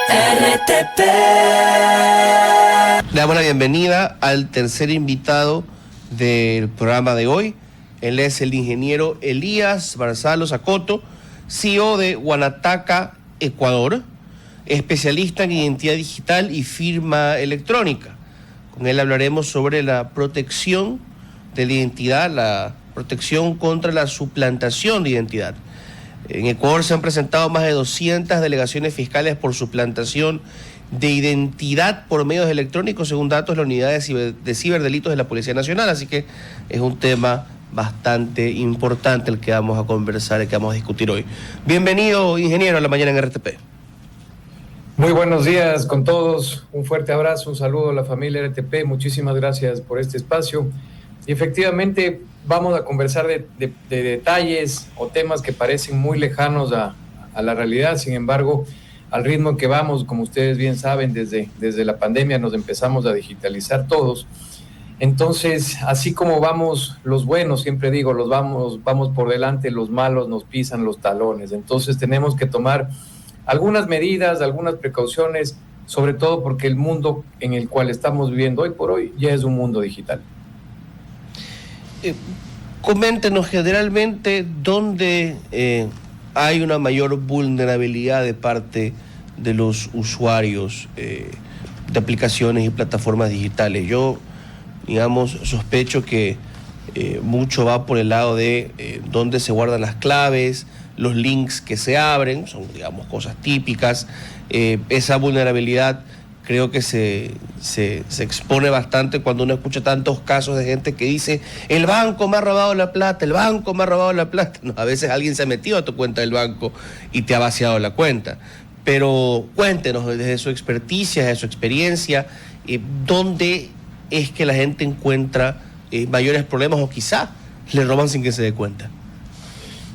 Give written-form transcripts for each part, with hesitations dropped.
RTP. Le damos la bienvenida al tercer invitado del programa de hoy. Él es el ingeniero Elías Barzalo Zacoto, CEO de Guanataca, Ecuador, especialista en identidad digital y firma electrónica. Con él hablaremos sobre la protección de la identidad, la protección contra la suplantación de identidad. En Ecuador se han presentado más de 200 delegaciones fiscales por suplantación de identidad por medios electrónicos, según datos de la Unidad de Ciberdelitos de la Policía Nacional. Así que es un tema bastante importante el que vamos a conversar, el que vamos a discutir hoy. Bienvenido, ingeniero, a la mañana en RTP. Muy buenos días con todos, un fuerte abrazo, un saludo a la familia RTP, muchísimas gracias por este espacio. Y efectivamente vamos a conversar de detalles o temas que parecen muy lejanos a la realidad. Sin embargo, al ritmo que vamos, como ustedes bien saben, desde la pandemia nos empezamos a digitalizar todos. Entonces, así como vamos los buenos, siempre digo, vamos por delante, los malos nos pisan los talones. Entonces tenemos que tomar algunas medidas, algunas precauciones, sobre todo porque el mundo en el cual estamos viviendo hoy por hoy ya es un mundo digital. Coméntenos generalmente dónde hay una mayor vulnerabilidad de parte de los usuarios de aplicaciones y plataformas digitales. Yo, digamos, sospecho que mucho va por el lado de dónde se guardan las claves, los links que se abren, son, digamos, cosas típicas. Esa vulnerabilidad creo que se expone bastante cuando uno escucha tantos casos de gente que dice: el banco me ha robado la plata, el banco me ha robado la plata. No, a veces alguien se ha metido a tu cuenta del banco y te ha vaciado la cuenta. Pero cuéntenos desde su experticia, desde su experiencia, dónde es que la gente encuentra mayores problemas o quizá le roban sin que se dé cuenta.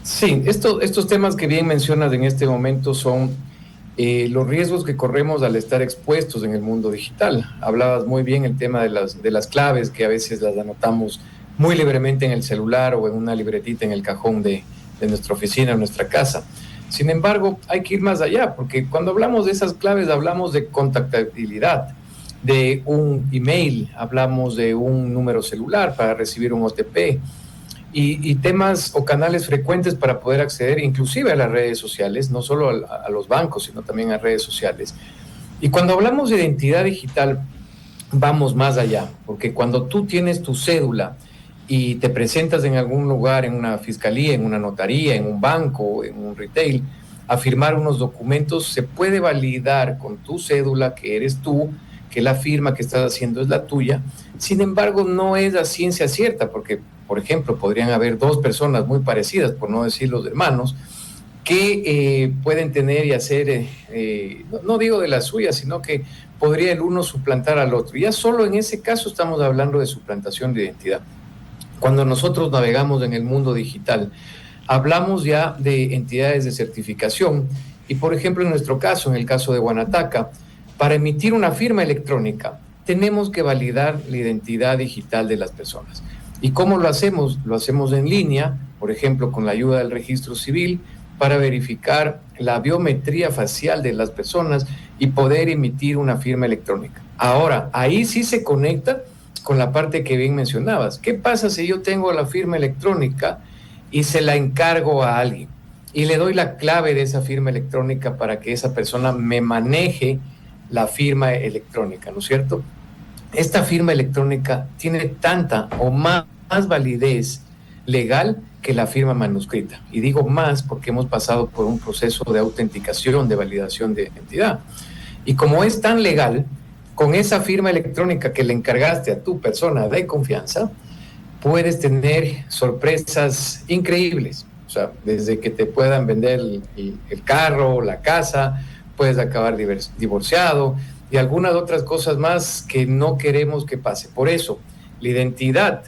Sí, estos temas que bien mencionas en este momento son los riesgos que corremos al estar expuestos en el mundo digital. Hablabas muy bien el tema de las claves, que a veces las anotamos muy libremente en el celular o en una libretita en el cajón de nuestra oficina, en nuestra casa. Sin embargo, hay que ir más allá, porque cuando hablamos de esas claves hablamos de contactabilidad, de un email, hablamos de un número celular para recibir un OTP, y temas o canales frecuentes para poder acceder inclusive a las redes sociales, no solo a los bancos, sino también a redes sociales. Y cuando hablamos de identidad digital, vamos más allá, porque cuando tú tienes tu cédula y te presentas en algún lugar, en una fiscalía, en una notaría, en un banco, en un retail, a firmar unos documentos, se puede validar con tu cédula que eres tú, que la firma que estás haciendo es la tuya. Sin embargo, no es a ciencia cierta, porque, por ejemplo, podrían haber dos personas muy parecidas, por no decir los hermanos, que pueden tener y hacer, no digo de la suya, sino que podría el uno suplantar al otro. Ya solo en ese caso estamos hablando de suplantación de identidad. Cuando nosotros navegamos en el mundo digital, hablamos ya de entidades de certificación y, por ejemplo, en nuestro caso, en el caso de Guanataca, para emitir una firma electrónica, tenemos que validar la identidad digital de las personas. ¿Y cómo lo hacemos? Lo hacemos en línea, por ejemplo, con la ayuda del registro civil, para verificar la biometría facial de las personas y poder emitir una firma electrónica. Ahora, ahí sí se conecta con la parte que bien mencionabas. ¿Qué pasa si yo tengo la firma electrónica y se la encargo a alguien y le doy la clave de esa firma electrónica para que esa persona me maneje la firma electrónica, ¿no es cierto? Esta firma electrónica tiene tanta o más validez legal que la firma manuscrita. Y digo más porque hemos pasado por un proceso de autenticación, de validación de identidad. Y como es tan legal, con esa firma electrónica que le encargaste a tu persona de confianza, puedes tener sorpresas increíbles. O sea, desde que te puedan vender el carro, la casa, puedes acabar divorciado y algunas otras cosas más que no queremos que pase. Por eso, la identidad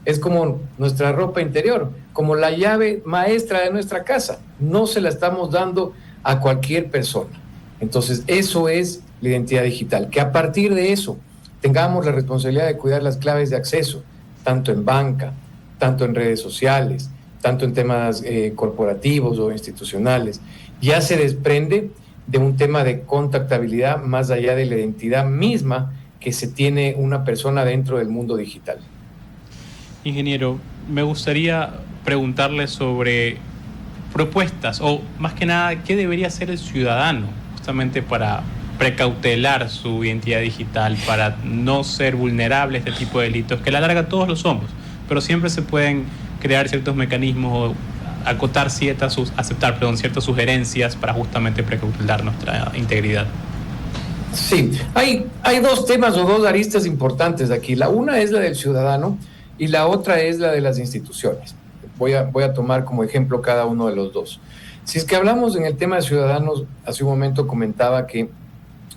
es como nuestra ropa interior, como la llave maestra de nuestra casa. No se la estamos dando a cualquier persona. Entonces, eso es la identidad digital. Que a partir de eso tengamos la responsabilidad de cuidar las claves de acceso, tanto en banca, tanto en redes sociales, tanto en temas corporativos o institucionales. Ya se desprende de un tema de contactabilidad más allá de la identidad misma que se tiene una persona dentro del mundo digital. Ingeniero, me gustaría preguntarle sobre propuestas, o más que nada, ¿qué debería hacer el ciudadano justamente para precautelar su identidad digital, para no ser vulnerable a este tipo de delitos, que a la larga todos lo somos, pero siempre se pueden crear ciertos mecanismos o aceptar ciertas sugerencias para justamente precautelar nuestra integridad? Sí, hay dos temas o dos aristas importantes aquí. La una es la del ciudadano y la otra es la de las instituciones. Voy a tomar como ejemplo cada uno de los dos. Si es que hablamos en el tema de ciudadanos, hace un momento comentaba que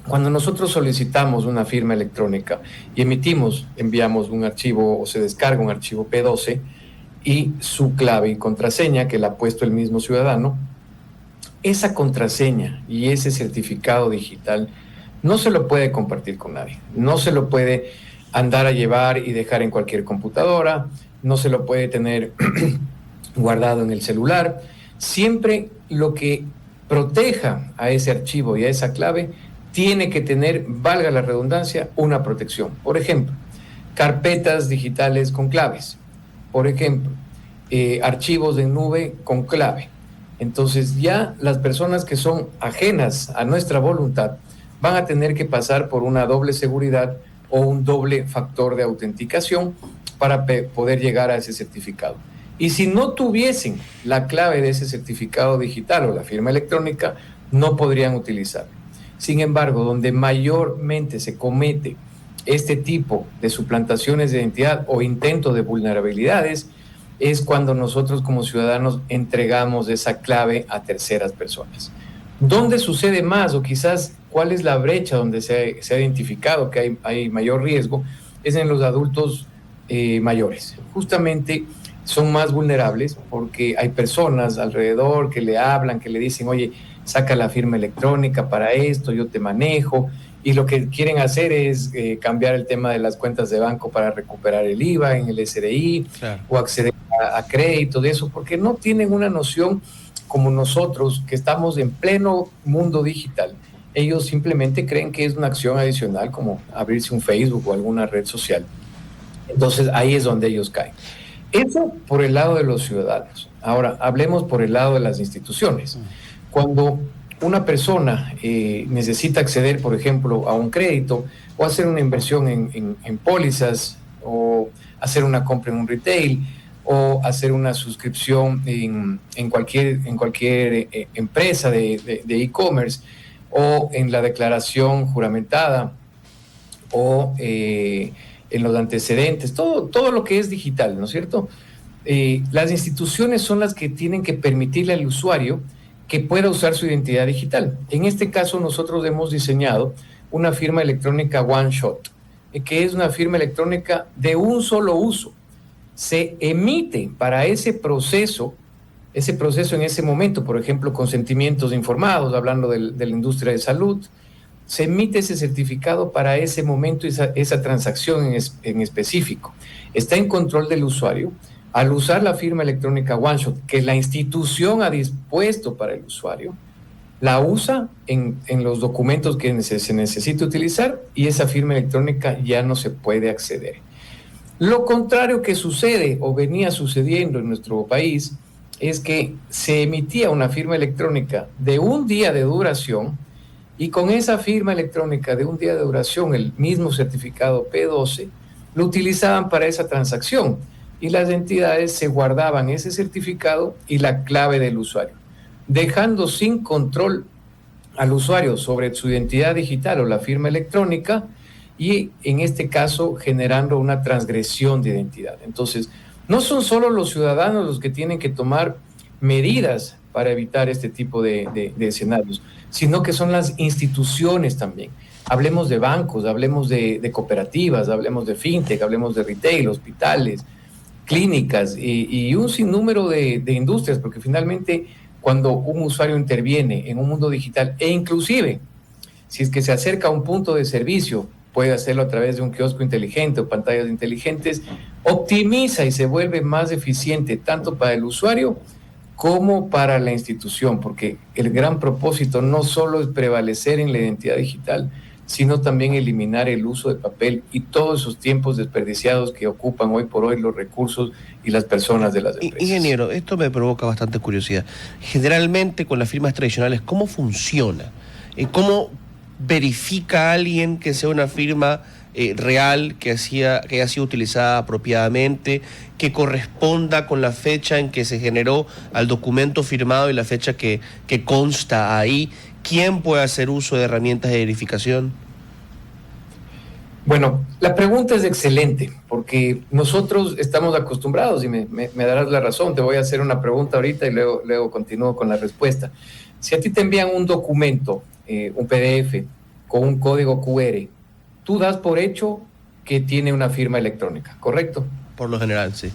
cuando nosotros solicitamos una firma electrónica y enviamos un archivo o se descarga un archivo P12 y su clave y contraseña que la ha puesto el mismo ciudadano, esa contraseña y ese certificado digital no se lo puede compartir con nadie, no se lo puede andar a llevar y dejar en cualquier computadora, no se lo puede tener guardado en el celular. Siempre lo que proteja a ese archivo y a esa clave tiene que tener, valga la redundancia, una protección. Por ejemplo, carpetas digitales con claves. Por ejemplo, archivos en nube con clave. Entonces ya las personas que son ajenas a nuestra voluntad van a tener que pasar por una doble seguridad o un doble factor de autenticación para poder llegar a ese certificado. Y si no tuviesen la clave de ese certificado digital o la firma electrónica, no podrían utilizarlo. Sin embargo, donde mayormente se comete este tipo de suplantaciones de identidad o intento de vulnerabilidades es cuando nosotros como ciudadanos entregamos esa clave a terceras personas. ¿Dónde sucede más o quizás cuál es la brecha donde se ha identificado que hay mayor riesgo? Es en los adultos mayores. Justamente son más vulnerables porque hay personas alrededor que le hablan, que le dicen, oye, saca la firma electrónica para esto, yo te manejo, y lo que quieren hacer es cambiar el tema de las cuentas de banco para recuperar el IVA en el SRI, claro, o acceder a crédito de eso, porque no tienen una noción como nosotros, que estamos en pleno mundo digital. Ellos simplemente creen que es una acción adicional como abrirse un Facebook o alguna red social. Entonces ahí es donde ellos caen. Eso por el lado de los ciudadanos. Ahora, hablemos por el lado de las instituciones. Cuando una persona necesita acceder, por ejemplo, a un crédito o hacer una inversión en pólizas o hacer una compra en un retail o hacer una suscripción en cualquier empresa de e-commerce o en la declaración juramentada o en los antecedentes, todo lo que es digital, ¿no es cierto? Las instituciones son las que tienen que permitirle al usuario que pueda usar su identidad digital. En este caso, nosotros hemos diseñado una firma electrónica One Shot, que es una firma electrónica de un solo uso. Se emite para ese proceso en ese momento, por ejemplo, consentimientos informados, hablando de la industria de salud, se emite ese certificado para ese momento, esa transacción en específico. Está en control del usuario. Al usar la firma electrónica OneShot, que la institución ha dispuesto para el usuario, la usa en los documentos que se necesita utilizar y esa firma electrónica ya no se puede acceder. Lo contrario que sucede o venía sucediendo en nuestro país es que se emitía una firma electrónica de un día de duración y con esa firma electrónica de un día de duración, el mismo certificado P12, lo utilizaban para esa transacción y las entidades se guardaban ese certificado y la clave del usuario, dejando sin control al usuario sobre su identidad digital o la firma electrónica y en este caso generando una transgresión de identidad. Entonces, no son solo los ciudadanos los que tienen que tomar medidas para evitar este tipo de escenarios, sino que son las instituciones también. Hablemos de bancos, hablemos de cooperativas, hablemos de fintech, hablemos de retail, hospitales, clínicas y un sinnúmero de industrias, porque finalmente cuando un usuario interviene en un mundo digital e inclusive si es que se acerca a un punto de servicio, puede hacerlo a través de un kiosco inteligente o pantallas inteligentes, optimiza y se vuelve más eficiente tanto para el usuario como para la institución, porque el gran propósito no solo es prevalecer en la identidad digital, sino también eliminar el uso de papel y todos esos tiempos desperdiciados que ocupan hoy por hoy los recursos y las personas de las empresas. Ingeniero, esto me provoca bastante curiosidad. Generalmente con las firmas tradicionales, ¿cómo funciona? ¿Cómo verifica a alguien que sea una firma real, que haya sido utilizada apropiadamente, que corresponda con la fecha en que se generó al documento firmado y la fecha que consta ahí? ¿Quién puede hacer uso de herramientas de verificación? Bueno, la pregunta es excelente, porque nosotros estamos acostumbrados, y me darás la razón, te voy a hacer una pregunta ahorita y luego continúo con la respuesta. Si a ti te envían un documento, un PDF, con un código QR, tú das por hecho que tiene una firma electrónica, ¿correcto? Por lo general, sí.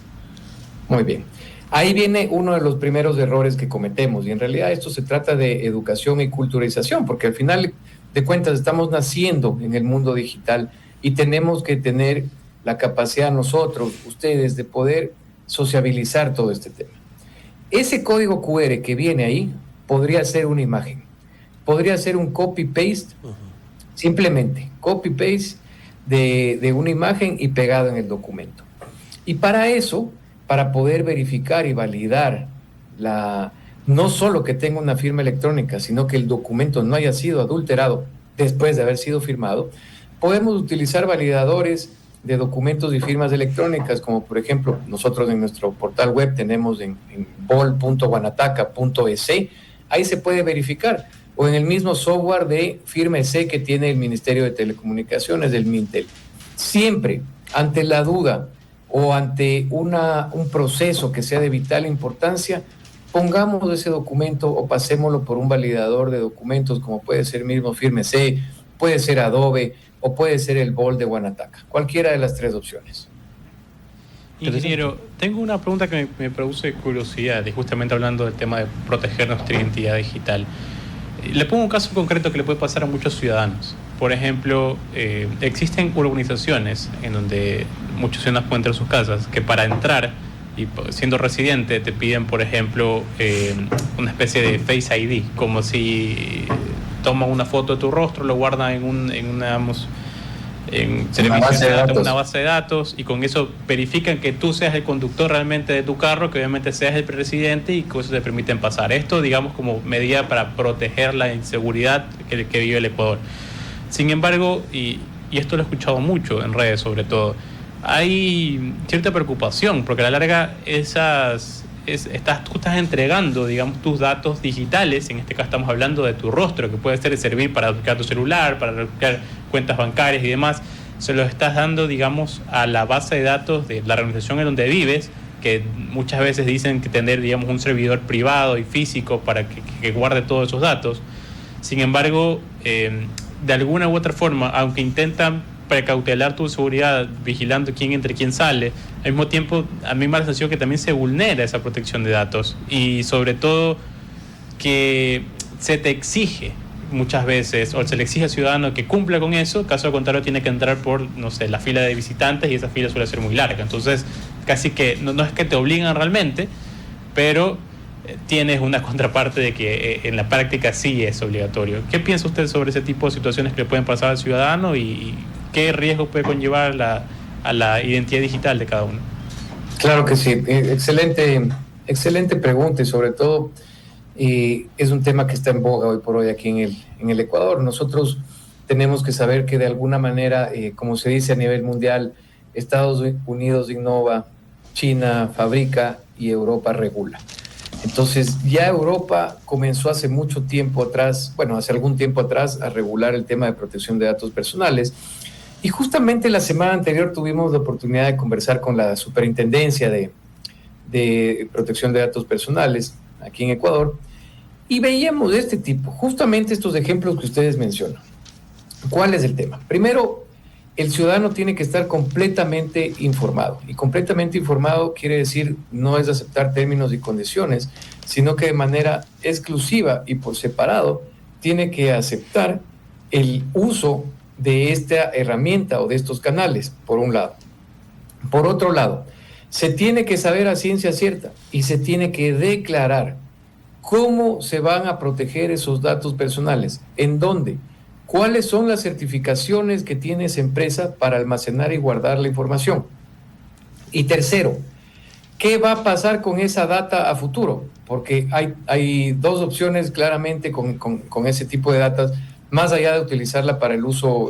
Muy bien. Ahí viene uno de los primeros errores que cometemos, y en realidad esto se trata de educación y culturalización, porque al final de cuentas estamos naciendo en el mundo digital y tenemos que tener la capacidad nosotros, ustedes, de poder sociabilizar todo este tema. Ese código QR que viene ahí podría ser una imagen, podría ser un copy-paste, simplemente copy-paste de una imagen y pegado en el documento. Y para eso, para poder verificar y validar no solo que tenga una firma electrónica, sino que el documento no haya sido adulterado después de haber sido firmado, podemos utilizar validadores de documentos y firmas electrónicas, como por ejemplo nosotros en nuestro portal web tenemos en bol.guanataca.es, ahí se puede verificar, o en el mismo software de firma EC que tiene el Ministerio de Telecomunicaciones, del Mintel. Siempre, ante la duda o ante un proceso que sea de vital importancia, pongamos ese documento o pasémoslo por un validador de documentos, como puede ser mismo firma EC, puede ser Adobe o puede ser el BOL de Guanataca, cualquiera de las tres opciones. Ingeniero, tengo una pregunta que me produce curiosidad, y justamente hablando del tema de proteger nuestra identidad digital. Le pongo un caso concreto que le puede pasar a muchos ciudadanos. Por ejemplo, existen urbanizaciones en donde muchos ciudadanos pueden entrar a sus casas, que para entrar, y siendo residente, te piden, por ejemplo, una especie de Face ID, como si toman una foto de tu rostro, lo guardan en una base de datos, y con eso verifican que tú seas el conductor realmente de tu carro, que obviamente seas el presidente, y con eso te permiten pasar. Esto, digamos, como medida para proteger la inseguridad que vive el Ecuador. Sin embargo, y esto lo he escuchado mucho en redes sobre todo, hay cierta preocupación, porque a la larga tú estás entregando, digamos, tus datos digitales. En este caso estamos hablando de tu rostro, que puede servir para bloquear tu celular, para bloquear cuentas bancarias y demás. Se los estás dando, digamos, a la base de datos de la organización en donde vives, que muchas veces dicen que tener, digamos, un servidor privado y físico para que guarde todos esos datos. Sin embargo, de alguna u otra forma, aunque intentan precautelar tu seguridad, vigilando quién entra y quién sale, al mismo tiempo a mí me da la sensación que también se vulnera esa protección de datos, y sobre todo que se te exige muchas veces, o se le exige al ciudadano que cumpla con eso, caso contrario tiene que entrar por, no sé, la fila de visitantes, y esa fila suele ser muy larga. Entonces casi que no es que te obligan realmente, pero tienes una contraparte de que en la práctica sí es obligatorio. ¿Qué piensa usted sobre ese tipo de situaciones que le pueden pasar al ciudadano, y qué riesgo puede conllevar a la identidad digital de cada uno? Claro que sí, excelente pregunta, y sobre todo es un tema que está en boga hoy por hoy aquí en el Ecuador. Nosotros tenemos que saber que de alguna manera, como se dice a nivel mundial, Estados Unidos innova, China fabrica y Europa regula. Entonces ya Europa comenzó hace algún tiempo atrás, a regular el tema de protección de datos personales. Y justamente la semana anterior tuvimos la oportunidad de conversar con la Superintendencia de Protección de Datos Personales aquí en Ecuador, y veíamos de este tipo, justamente estos ejemplos que ustedes mencionan. ¿Cuál es el tema? Primero, el ciudadano tiene que estar completamente informado, y completamente informado quiere decir no es aceptar términos y condiciones, sino que de manera exclusiva y por separado tiene que aceptar el uso de esta herramienta o de estos canales, por un lado. Por otro lado, Se tiene que saber a ciencia cierta y se tiene que declarar cómo se van a proteger esos datos personales, en dónde, cuáles son las certificaciones que tiene esa empresa para almacenar y guardar la información. Y tercero, ¿qué va a pasar con esa data a futuro? Porque hay dos opciones claramente con ese tipo de datas, más allá de utilizarla para el uso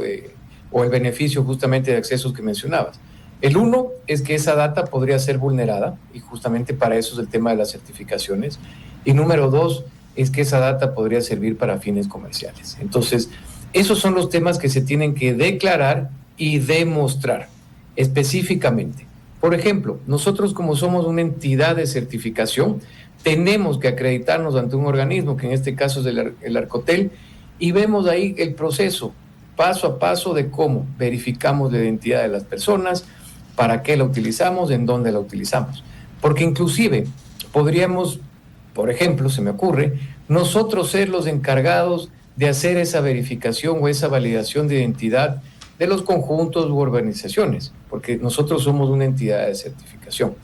o el beneficio justamente de accesos que mencionabas. El uno es que esa data podría ser vulnerada, y justamente para eso es el tema de las certificaciones. Y número dos es que esa data podría servir para fines comerciales. Entonces, esos son los temas que se tienen que declarar y demostrar específicamente. Por ejemplo, nosotros como somos una entidad de certificación, tenemos que acreditarnos ante un organismo, que en este caso es el Arcotel, y vemos ahí el proceso paso a paso de cómo verificamos la identidad de las personas, para qué la utilizamos, en dónde la utilizamos. Porque inclusive podríamos, por ejemplo, se me ocurre, nosotros ser los encargados de hacer esa verificación o esa validación de identidad de los conjuntos u organizaciones, porque nosotros somos una entidad de certificación.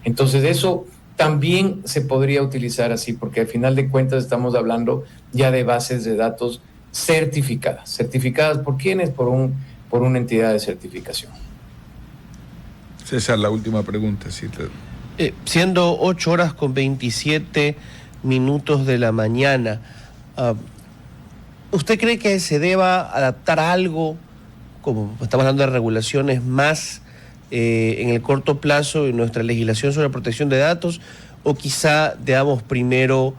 Entonces eso también se podría utilizar así, porque al final de cuentas estamos hablando ya de bases de datos certificadas. ¿Certificadas por quiénes? Por una entidad de certificación. César, la última pregunta. Sí. Siendo 8:27 de la mañana, ¿usted cree que se deba adaptar a algo, como estamos hablando de regulaciones más en el corto plazo en nuestra legislación sobre protección de datos, o quizá debamos primero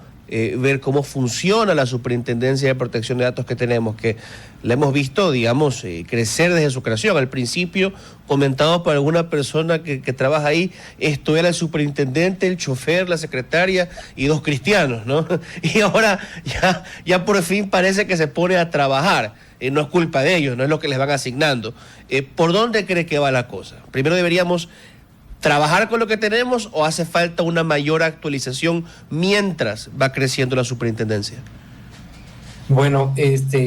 ver cómo funciona la Superintendencia de Protección de Datos que tenemos, que la hemos visto, digamos, crecer desde su creación? Al principio, comentado por alguna persona que trabaja ahí, esto era el superintendente, el chofer, la secretaria y 2 cristianos, ¿no? Y ahora ya por fin parece que se pone a trabajar. No es culpa de ellos, no es lo que les van asignando. ¿Por dónde cree que va la cosa? Primero deberíamos trabajar con lo que tenemos, o hace falta una mayor actualización mientras va creciendo la superintendencia. Bueno,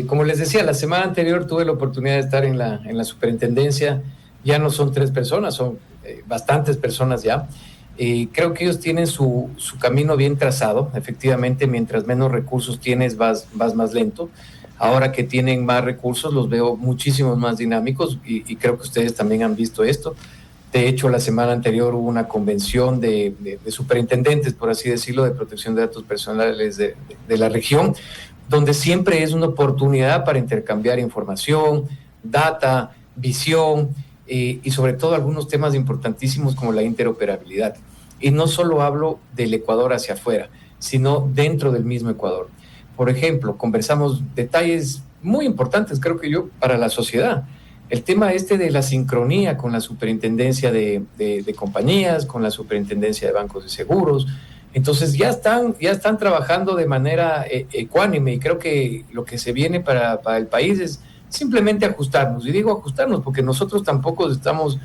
como les decía, la semana anterior tuve la oportunidad de estar en la superintendencia. Ya no son 3 personas, son bastantes personas ya. Creo que ellos tienen su camino bien trazado. Efectivamente, mientras menos recursos tienes, vas más lento. Ahora que tienen más recursos, los veo muchísimos más dinámicos, y creo que ustedes también han visto esto. De hecho, la semana anterior hubo una convención de superintendentes, por así decirlo, de protección de datos personales de la región, donde siempre es una oportunidad para intercambiar información, data, visión, y sobre todo algunos temas importantísimos como la interoperabilidad. Y no solo hablo del Ecuador hacia afuera, sino dentro del mismo Ecuador. Por ejemplo, conversamos detalles muy importantes, creo que yo, para la sociedad. El tema de la sincronía con la superintendencia de compañías, con la superintendencia de bancos de seguros. Entonces ya están trabajando de manera ecuánime, y creo que lo que se viene para el país es simplemente ajustarnos. Y digo ajustarnos porque nosotros tampoco estamos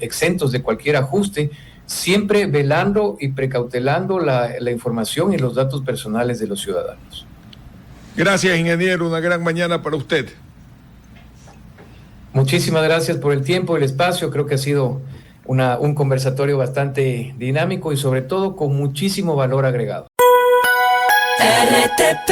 exentos de cualquier ajuste, siempre velando y precautelando la información y los datos personales de los ciudadanos. Gracias, ingeniero. Una gran mañana para usted. Muchísimas gracias por el tiempo y el espacio. Creo que ha sido un conversatorio bastante dinámico y sobre todo con muchísimo valor agregado. RTP